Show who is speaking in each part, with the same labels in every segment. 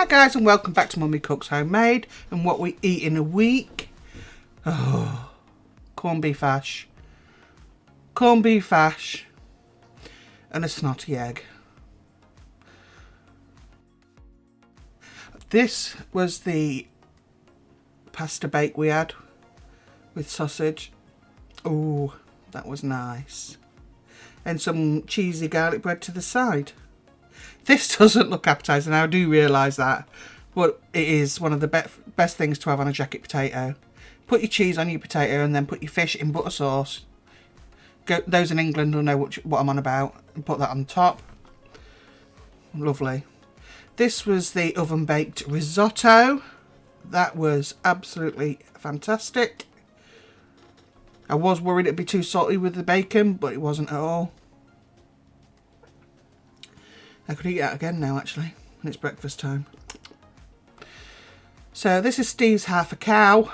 Speaker 1: Hi guys, and welcome back to Mummy Cooks Homemade and what we eat in a week. Oh, corned beef hash, and a snotty egg. This was the pasta bake we had with sausage. Oh, that was nice. And some cheesy garlic bread to the side. This doesn't look appetising, I do realise that, but it is one of the best things to have on a jacket potato. Put your cheese on your potato and then put your fish in butter sauce. Those in England will know what I'm on about. And put that on top. Lovely. This was the oven baked risotto. That was absolutely fantastic. I was worried it'd be too salty with the bacon, but it wasn't at all. I could eat that again now, actually, when it's breakfast time. So this is Steve's half a cow.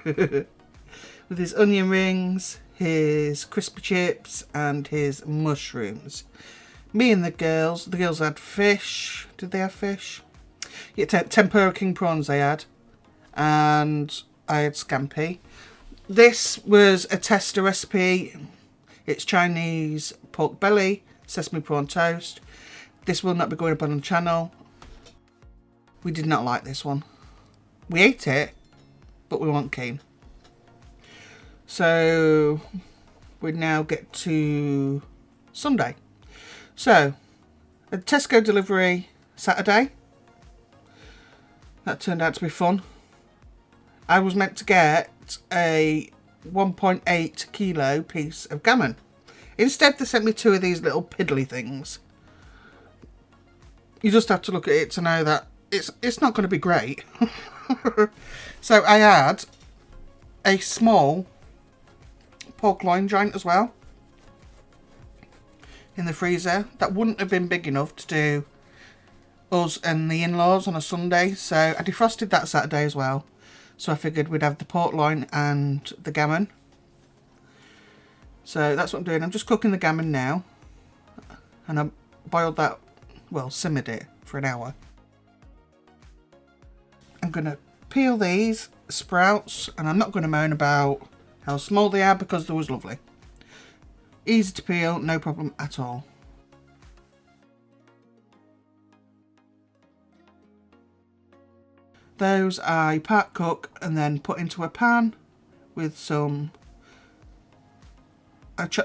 Speaker 1: With his onion rings, his crispy chips, and his mushrooms. Me and the girls had fish. Did they have fish? Yeah, tempura king prawns they had. And I had scampi. This was a tester recipe. It's Chinese pork belly, sesame prawn toast. This will not be going up on the channel. We did not like this one. We ate it, but we weren't keen. So we now get to Sunday. So a Tesco delivery Saturday. That turned out to be fun. I was meant to get a 1.8 kilo piece of gammon. Instead they sent me two of these little piddly things. You just have to look at it to know that it's not going to be great. So I had a small pork loin joint as well in the freezer. That wouldn't have been big enough to do us and the in-laws on a Sunday. So I defrosted that Saturday as well. So I figured we'd have the pork loin and the gammon. So that's what I'm doing. I'm just cooking the gammon now. And I boiled that, well, simmered it for an hour. I'm going to peel these sprouts, and I'm not going to moan about how small they are because they was lovely. Easy to peel, no problem at all. Those I part cook and then put into a pan with some...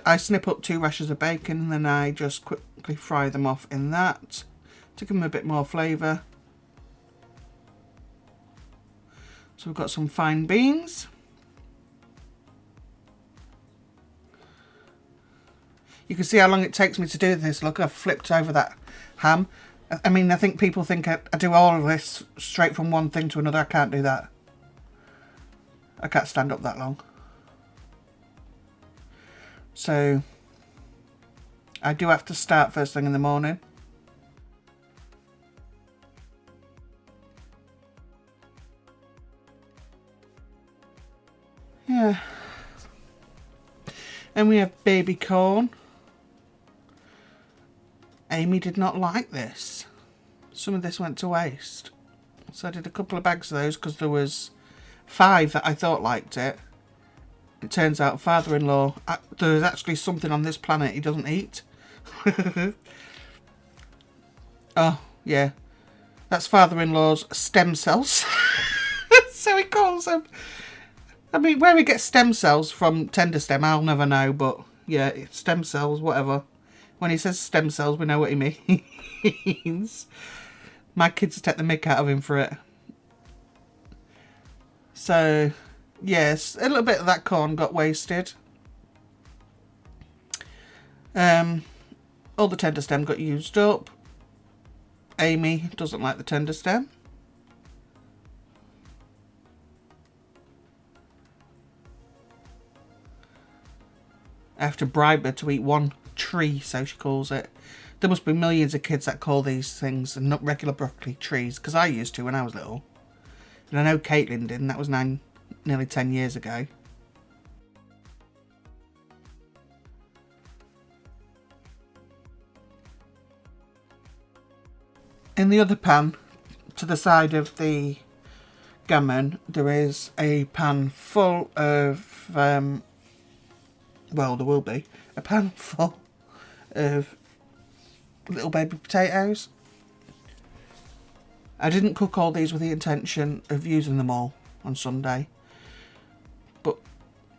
Speaker 1: I snip up 2 rashers of bacon and then I just quickly fry them off in that to give them a bit more flavour. So we've got some fine beans. You can see how long it takes me to do this. Look, I've flipped over that ham. I mean, I think people think I do all of this straight from one thing to another. I can't do that. I can't stand up that long. So I do have to start first thing in the morning. Yeah. And we have baby corn. Amy did not like this. Some of this went to waste. So I did a couple of bags of those because there was 5 that I thought liked it. It turns out father-in-law, there's actually something on this planet he doesn't eat. Oh, yeah. That's father-in-law's stem cells. So he calls them. I mean, where he gets stem cells from tender stem, I'll never know. But, yeah, stem cells, whatever. When he says stem cells, we know what he means. My kids take the mick out of him for it. So... yes, a little bit of that corn got wasted. All the tender stem got used up. Amy doesn't like the tender stem. I have to bribe her to eat one tree, so she calls it. There must be millions of kids that call these things and not regular broccoli trees, because I used to when I was little. And I know Caitlin did, and that was nearly 10 years ago. In the other pan, to the side of the gammon, there is a pan full of, well, there will be a pan full of little baby potatoes. I didn't cook all these with the intention of using them all on Sunday, but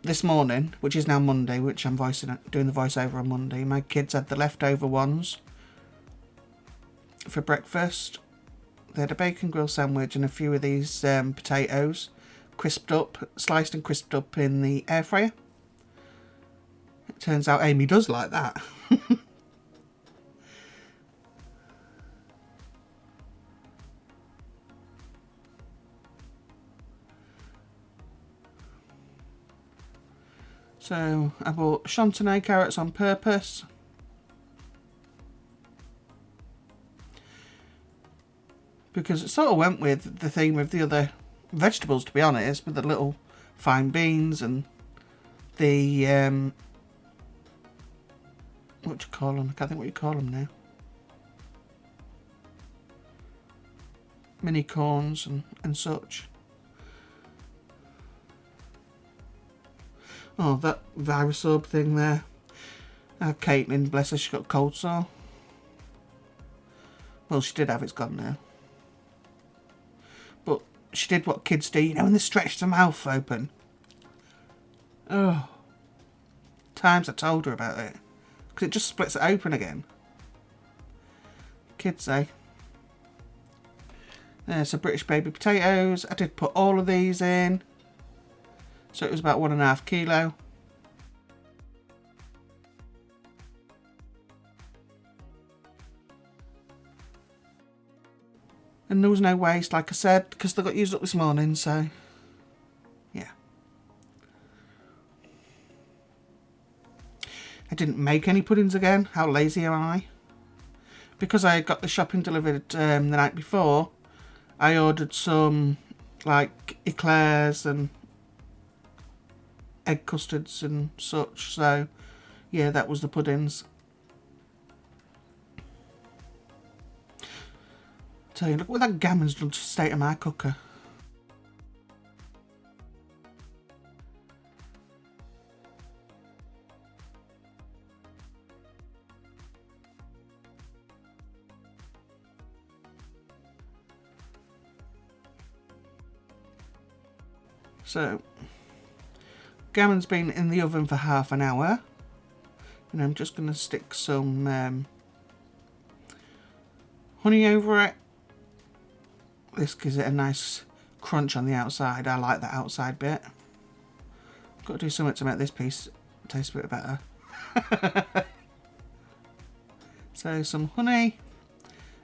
Speaker 1: this morning, which is now Monday, which I'm doing the voiceover on Monday, my kids had the leftover ones for breakfast. They had a bacon grill sandwich and a few of these potatoes, crisped up, sliced and crisped up in the air fryer. It turns out Amy does like that. So I bought chantenay carrots on purpose. Because it sort of went with the theme of the other vegetables, to be honest, with the little fine beans and the, what do you call them? I can't think what you call them now. Mini corns and such. Oh, that Virusorb thing there. Caitlin, bless her, she got cold sore. Well, she did have, it's gone now. But she did what kids do, you know, when they stretch their mouth open. Oh. Times I told her about it. Because it just splits it open again. Kids say. There's some British baby potatoes. I did put all of these in. So it was about 1.5 kilo. And there was no waste, like I said, because they got used up this morning, so yeah. I didn't make any puddings again. How lazy am I? Because I got the shopping delivered the night before, I ordered some like eclairs and egg custards and such, so yeah, that was the puddings. Tell you, look what that gammon's done to the state of my cooker. So, gammon's been in the oven for half an hour, and I'm just going to stick some honey over it. This gives it a nice crunch on the outside. I like that outside bit. Got to do something to make this piece taste a bit better. So some honey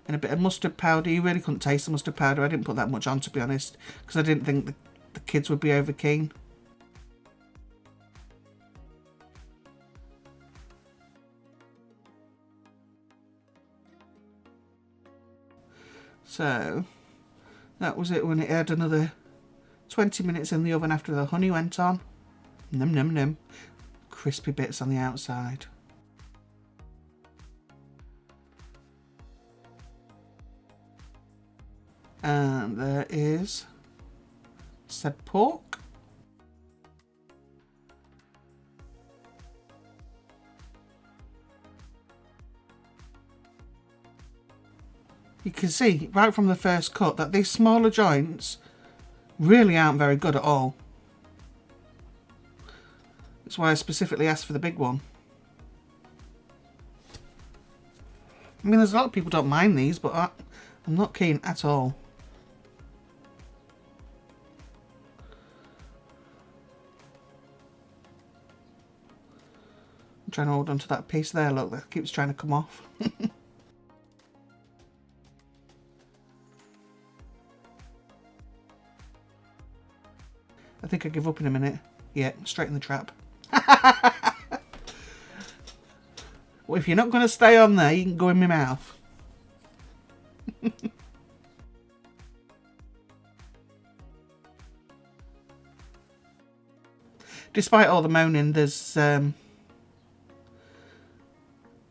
Speaker 1: and a bit of mustard powder. You really couldn't taste the mustard powder. I didn't put that much on, to be honest, because I didn't think the kids would be over keen. So that was it when it had another 20 minutes in the oven after the honey went on. Num num num. Crispy bits on the outside. And there is said pork. You can see right from the first cut that these smaller joints really aren't very good at all. That's why I specifically asked for the big one. I mean, there's a lot of people who don't mind these, but I'm not keen at all. I'm trying to hold on to that piece there, look, that keeps trying to come off. I think I give up in a minute. Yeah, straight in the trap. Well, if you're not going to stay on there, you can go in my mouth. Despite all the moaning, there's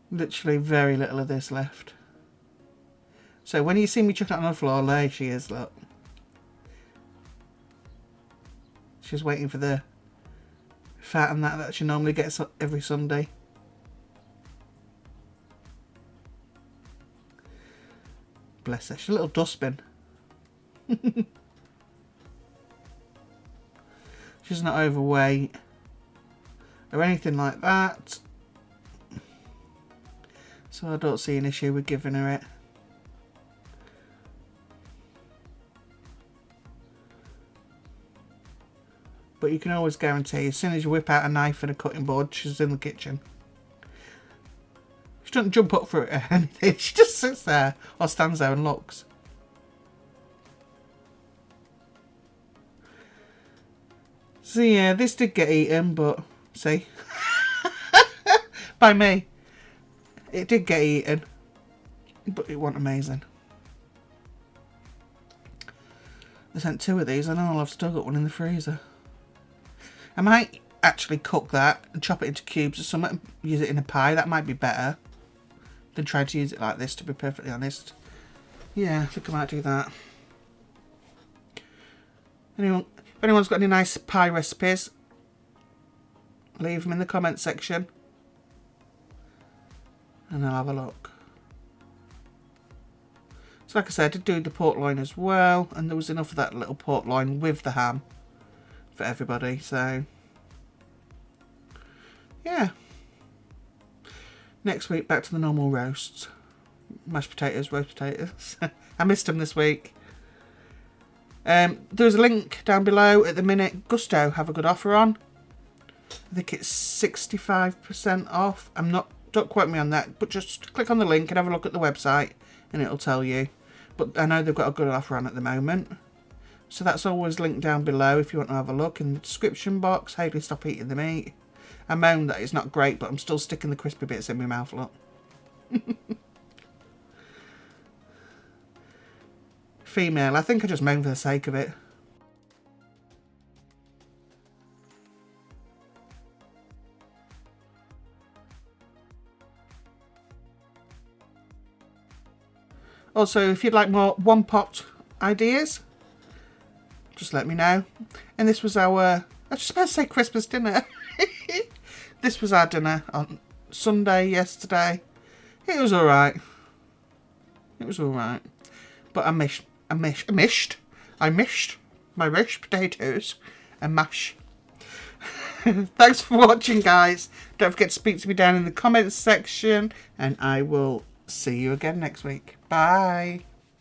Speaker 1: literally very little of this left. So when you see me chucking it on the floor, there she is, look. She's waiting for the fat and that she normally gets every Sunday. Bless her. She's a little dustbin. She's not overweight or anything like that. So I don't see an issue with giving her it. But you can always guarantee, as soon as you whip out a knife and a cutting board, she's in the kitchen. She doesn't jump up for it or anything. She just sits there or stands there and looks. So yeah, this did get eaten, but see, by me, it did get eaten, but it wasn't amazing. I sent 2 of these. I know I've still got one in the freezer. I might actually cook that and chop it into cubes or something, use it in a pie. That might be better than trying to use it like this, to be perfectly honest. Yeah, I think I might do that. Anyone, if anyone's got any nice pie recipes, leave them in the comment section and I'll have a look. So like I said, I did do the pork loin as well, and there was enough of that little pork loin with the ham for everybody, so yeah. Next week, back to the normal roasts. Mashed potatoes, roast potatoes. I missed them this week. There's a link down below. At the minute, Gusto have a good offer on. I think it's 65% off. Don't quote me on that, but just click on the link and have a look at the website and it'll tell you. But I know they've got a good offer on at the moment. So that's always linked down below if you want to have a look. In the description box, Hayley, stop eating the meat. I moan that it's not great, but I'm still sticking the crispy bits in my mouth, look. Female, I think I just moan for the sake of it. Also, if you'd like more one pot ideas, just let me know. And this was our, I was just about to say Christmas dinner. This was our dinner on Sunday yesterday. It was alright. It was alright. But I missed my mashed potatoes and mash. Thanks for watching, guys. Don't forget to speak to me down in the comments section, and I will see you again next week. Bye.